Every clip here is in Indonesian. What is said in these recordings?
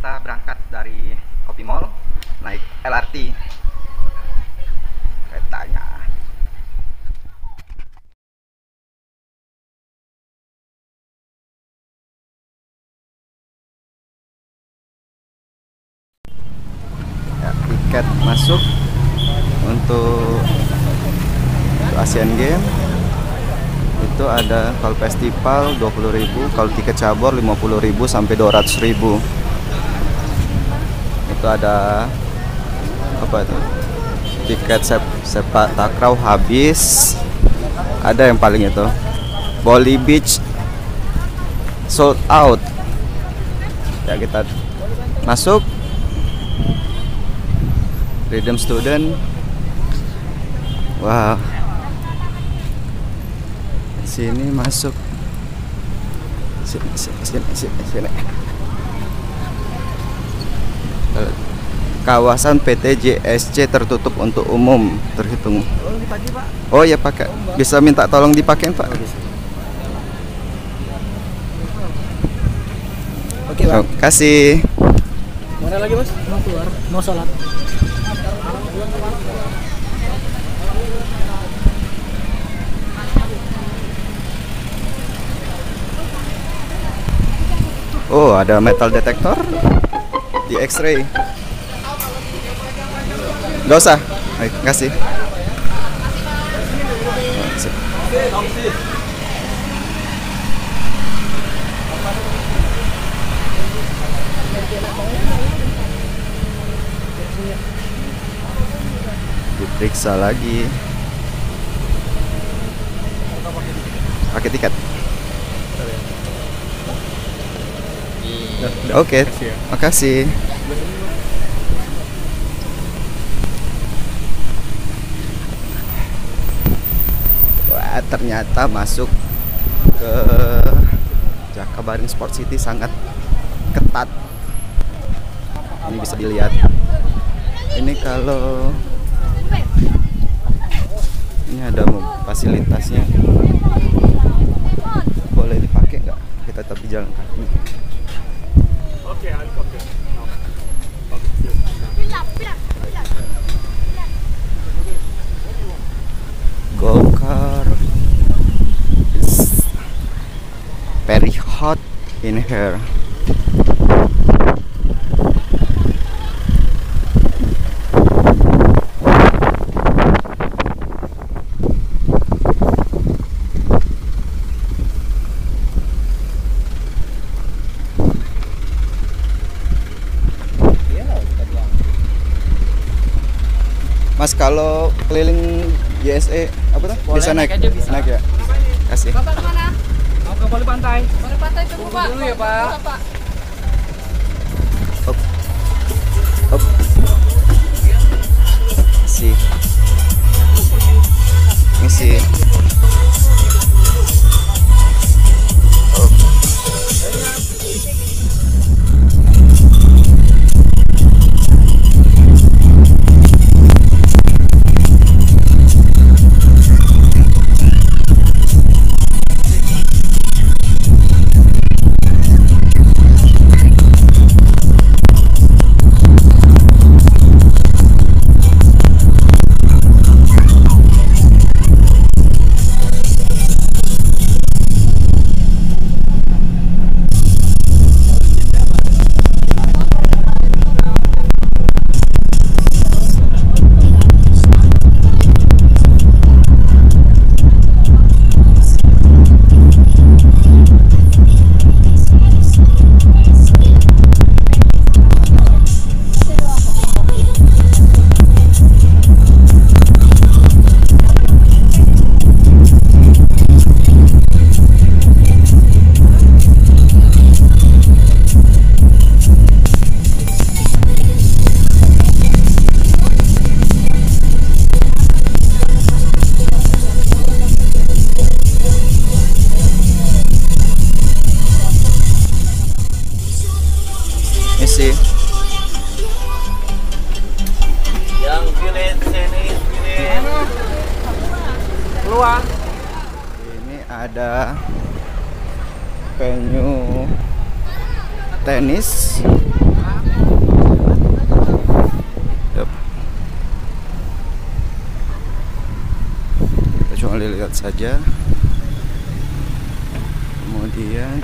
kita berangkat dari Kopi Mall naik LRT keretanya. Ya, tiket masuk untuk Asian Games itu ada kalau festival 20.000, kalau tiket cabur 50.000 sampai 200.000. Itu ada apa itu? Tiket sepak takraw habis. Ada yang paling itu Bali Beach sold out. Ya, kita masuk Rhythm Student. Wow, sini masuk, sini. Kawasan PT JSC tertutup untuk umum terhitung. Oh ya, pakai. Bisa minta tolong dipakai, Pak? Oke, Pak. Kasih. Mana lagi, Mas? Mau keluar, mau sholat. Oh, ada metal detector di X-ray. Gak usah. Baik, kasih. Diperiksa lagi. Pakai tiket. Oke, makasih. Wah, ternyata masuk ke Jakabaring Sport City sangat ketat. Ini bisa dilihat. Ini kalau ini ada fasilitasnya, boleh dipakai nggak? Kita tetap jalan kaki. Go-kart is very hot in here. Mas, kalau keliling JSE apa tuh? Boleh, Bisa naik? naik aja, bisa. Naik ya? Kasih. Bapak kemana? Mau ke Bali Pantai. Bali Pantai tunggu, Pak. Dulu ya, Pak. Bapak. Up. Up. Isi. Isi. Up. Isi. Yang kiri sini, kiri. Keluar. Ini ada venue tenis boleh lihat saja. Kemudian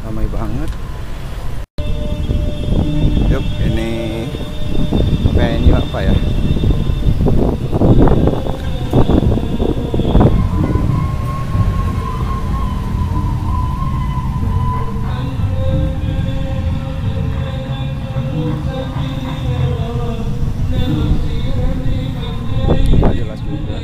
ramai banget. Yuk, ini venue apa ya? Nggak jelas juga.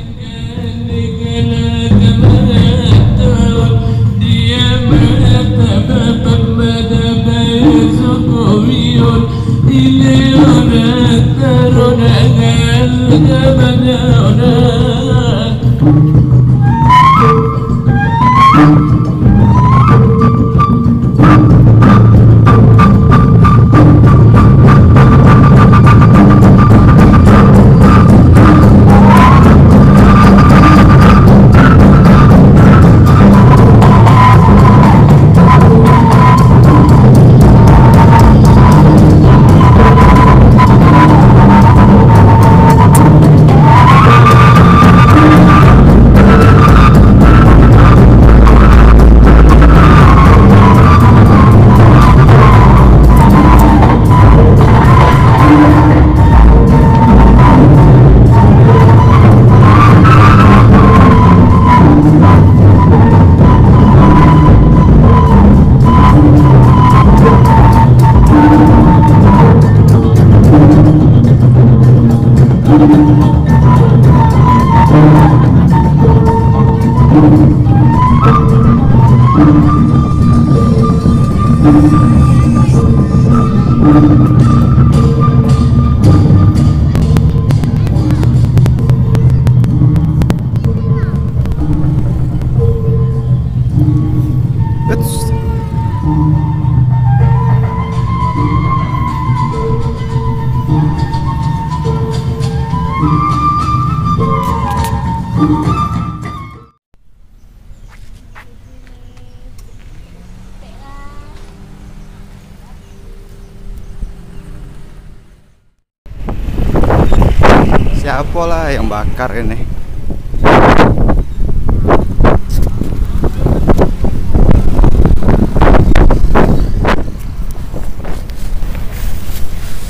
Siapa lah yang bakar ini?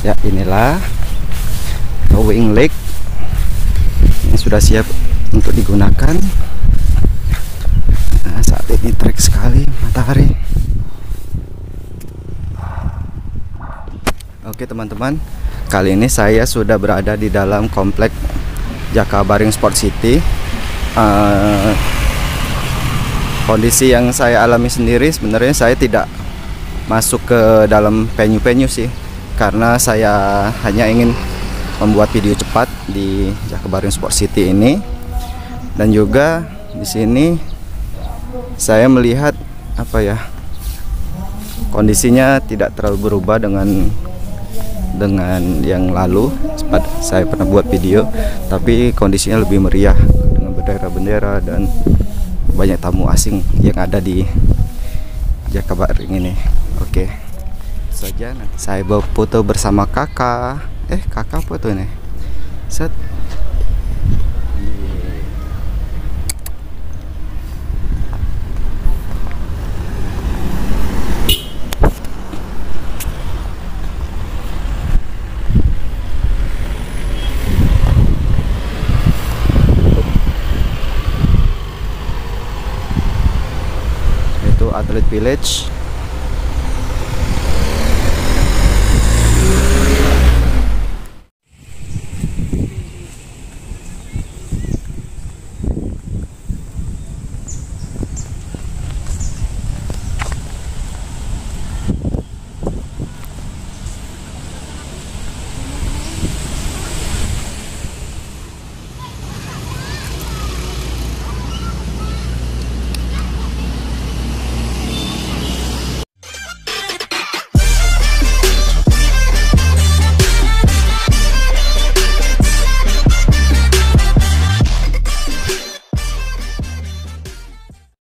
Ya, inilah towing lake yang sudah siap untuk digunakan. Nah, saat ini terik sekali matahari. Oke teman-teman, kali ini saya sudah berada di dalam komplek Jakabaring Sport City. Kondisi yang saya alami sendiri, sebenarnya saya tidak masuk ke dalam venue-venue sih, karena saya hanya ingin membuat video cepat di Jakabaring Sport City ini. Dan juga di sini saya melihat apa ya, kondisinya tidak terlalu berubah dengan yang lalu. Saya pernah buat video, tapi kondisinya lebih meriah dengan bendera-bendera dan banyak tamu asing yang ada di Jakabaring ini. Oke, saja nanti saya bawa foto bersama kakak. Kakak foto ini. Set. Atlet Village.